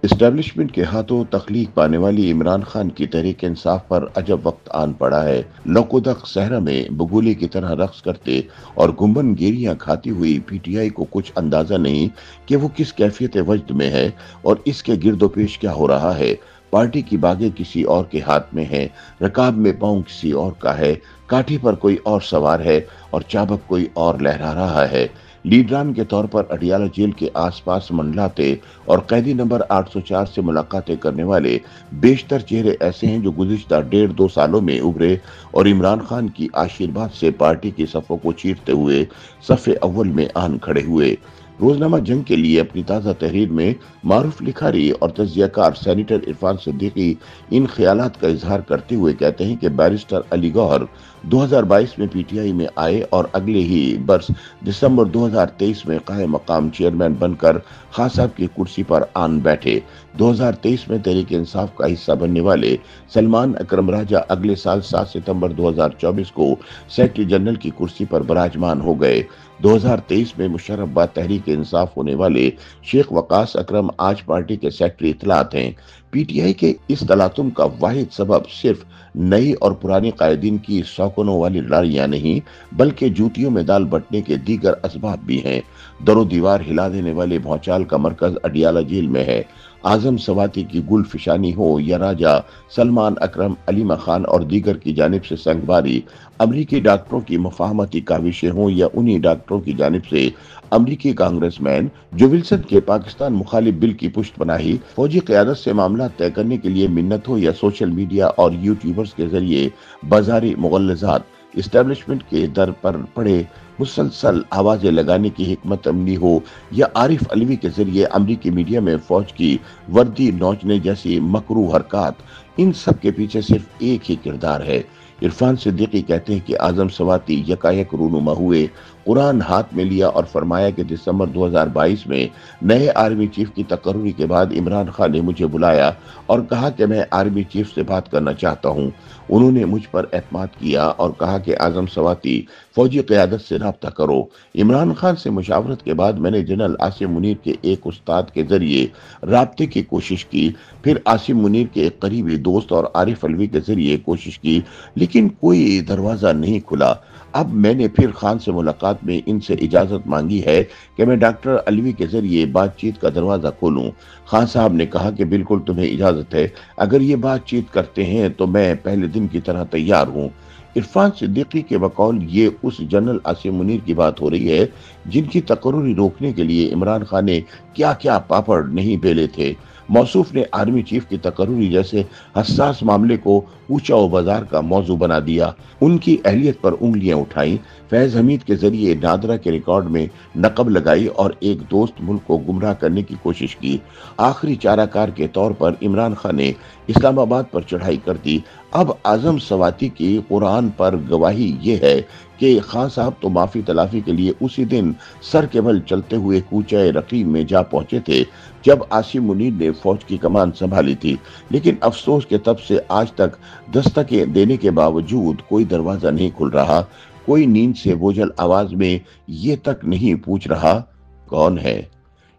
Establishment کے ہاتھوں تخلیق پانے والی عمران خان کی تحریک انصاف پر عجب وقت آن پڑا ہے۔ لوکودق صحرا میں بگولی کی طرح رقص کرتے اور گنبن گیریاں کھاتی ہوئی پی ٹی آئی کو کچھ اندازہ نہیں کہ وہ کس کیفیت وجد میں ہے اور اس کے گرد و پیش کیا ہو رہا ہے۔ پارٹی کی باگیں کسی اور کے ہاتھ میں ہیں، رکاب میں پاؤں کسی اور کا ہے، کاٹھی پر کوئی اور سوار ہے اور چابک کوئی اور لہرا رہا ہے۔ لیڈران کے طور پر اڈیالہ جیل کے آس پاس منڈلاتے اور قیدی نمبر 804 سے ملاقاتیں کرنے والے بیشتر چہرے ایسے ہیں جو گزشتہ 1.5-2 سالوں میں ابھرے اور عمران خان کی آشیرواد سے پارٹی کی صفوں کو چیرتے ہوئے صف اول میں آن کھڑے ہوئے۔ روزنامہ جنگ کے لیے اپنی تازہ تحریر میں معروف لکھاری اور تجزیہ کار سینیٹر عرفان صدیقی ان خیالات کا اظہار کرتے ہوئے کہتے ہیں کہ بیرسٹر علی گوہر 2022 میں پی ٹی آئی میں آئے اور اگلے ہی برس دسمبر 2023 میں قائم مقام چیئرمین بن کر خان صاحب کی کرسی پر آن بیٹھے۔ 2023 میں تحریک انصاف کا حصہ بننے والے سلمان اکرم راجہ اگلے سال 7 ستمبر 2024 کو سیکرٹری جنرل کی کرسی پر براجمان ہو گئے۔ 2023 میں مشرف بعد تحریک انصاف ہونے والے شیخ وقاص اکرم آج پارٹی کے سیکرٹری اطلاعات ہیں۔ پی ٹی آئی کے اس تلاطم کا واحد سبب صرف نئی اور پرانی قائدین کی سوکنوں والی لڑائیاں نہیں بلکہ جوتیوں میں دال بٹنے کے دیگر اسباب بھی ہیں۔ در و دیوار ہلا دینے والے بھونچال کا مرکز اڈیالہ جیل میں ہے۔ اعظم سواتی کی گل فشانی ہو یا راجہ سلمان اکرم، علیمہ خان اور دیگر کی جانب سے سنگباری، امریکی ڈاکٹروں کی مفاہمتی کاوشیں ہوں یا انہی ڈاکٹروں کی جانب سے امریکی کانگریس مین جو ولسن کے پاکستان مخالف بل کی پشت بنائی، فوجی قیادت سے معاملات طے کرنے کے لیے منت ہو یا سوشل میڈیا اور یوٹیوبرز کے ذریعے بازاری مغلظات، اسٹیبلشمنٹ کے در پر پڑے مسلسل آوازیں لگانے کی حکمت عملی ہو یا عارف علوی کے ذریعے امریکی میڈیا میں فوج کی وردی نوچنے جیسی مکروہ حرکات، ان سب کے پیچھے صرف ایک ہی کردار ہے۔ عرفان صدیقی کہتے ہیں کہ اعظم سواتی یکایک رونما ہوئے، قرآن ہاتھ میں لیا اور فرمایا کہ دسمبر 2022 میں نئے آرمی چیف کی تقرری کے بعد عمران خان نے مجھے بلایا اور کہا کہ میں آرمی چیف سے بات کرنا چاہتا ہوں۔ انہوں نے مجھ پر اعتماد کیا اور کہا کہ اعظم سواتی فوجی قیادت سے رابطہ کرو۔ عمران خان سے مشاورت کے بعد میں نے جنرل عاصم منیر کے ایک استاد کے ذریعے رابطے کی کوشش کی، پھر عاصم منیر کے ایک قریبی دوست اور عارف علوی کے ذریعے کوشش کی، لیکن کوئی دروازہ نہیں کھلا۔ اب میں نے پھر خان سے ملاقات میں ان سے اجازت مانگی ہے کہ میں ڈاکٹر علوی کے ذریعے بات چیت کا دروازہ کھولوں۔ خان صاحب نے کہا کہ بالکل تمہیں اجازت ہے، اگر یہ بات چیت کرتے ہیں تو میں پہلے دن کی طرح تیار ہوں۔ عرفان صدیقی کے بقول یہ اس جنرل عاصم منیر کی بات ہو رہی ہے جن کی تقرری روکنے کے لیے عمران خان نے کیا کیا پاپڑ نہیں بیلے تھے۔ موصوف نے آرمی چیف کی تقرری جیسے حساس معاملے کو اونچا و بازار کا موضوع بنا دیا، ان کی اہلیت پر انگلیاں اٹھائیں، فیض حمید کے ذریعے نادرہ کے ریکارڈ میں نقب لگائی اور ایک دوست ملک کو گمراہ کرنے کی کوشش کی۔ آخری چارہ کار کے طور پر عمران خان نے اسلام آباد پر چڑھائی کر دی۔ اب اعظم سواتی کی قرآن پر گواہی یہ ہے کہ خان صاحب تو معافی تلافی کے لیے اسی دن سر کے بل چلتے ہوئے کوچہ رقیم میں جا پہنچے تھے جب عاصم منیر نے فوج کی کمان سنبھالی تھی، لیکن افسوس کہ تب سے آج تک دستکیں دینے کے باوجود کوئی دروازہ نہیں کھل رہا، کوئی نیند سے بوجھل آواز میں یہ تک نہیں پوچھ رہا کون ہے۔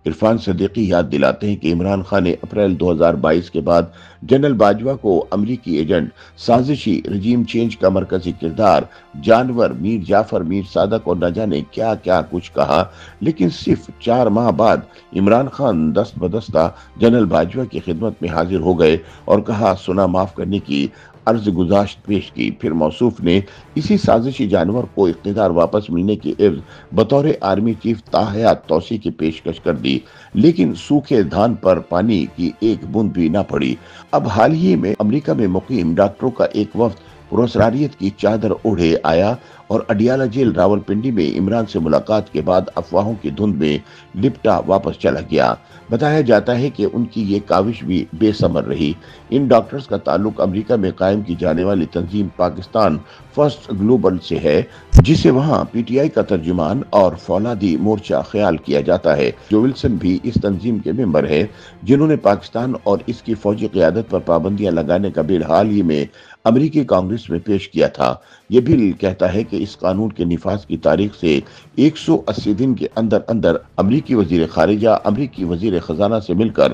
عرفان صدیقی یاد دلاتے ہیں کہ عمران خان نے اپریل 2022 کے بعد جنرل باجوہ کو امریکی ایجنٹ، سازشی، رجیم چینج کا مرکزی کردار، جانور، میر جعفر، میر صادق اور نہ جانے کیا کیا کچھ کہا، لیکن صرف 4 ماہ بعد عمران خان دست بدستہ جنرل باجوہ کی خدمت میں حاضر ہو گئے اور کہا سنا معاف کرنے کی عرض گزاشت پیش کی۔ پھر موصوف نے اسی سازشی جانور کو اقتدار واپس ملنے کی عوض بطور آرمی چیف تاحیات توسیع کی پیشکش کر دی، لیکن سوکھے دھان پر پانی کی ایک بوند بھی نہ پڑی۔ اب حال ہی میں امریکہ میں مقیم ڈاکٹروں کا ایک وفد پراسراریت کی چادر اوڑھے آیا اور اڈیالہ جیل راولپنڈی میں عمران سے ملاقات کے بعد افواہوں کی دھند میں لپٹا واپس چلا گیا۔ بتایا جاتا ہے کہ ان کی یہ کاوش بھی بے ثمر رہی۔ ان ڈاکٹرز کا تعلق امریکہ میں قائم کی جانے والی تنظیم پاکستان فرسٹ گلوبل سے ہے، جسے وہاں پی ٹی آئی کا ترجمان اور فولادی مورچہ خیال کیا جاتا ہے۔ جو ولسن بھی اس تنظیم کے ممبر ہیں، جنہوں نے پاکستان اور اس کی فوجی قیادت پر پابندیاں لگانے کا بل حال ہی میں امریکی کانگریس میں پیش کیا تھا۔ یہ بل کہتا ہے کہ اس قانون کے نفاذ کی تاریخ سے 180 دن کے اندر اندر امریکی وزیر خارجہ، امریکی وزیر خزانہ سے مل کر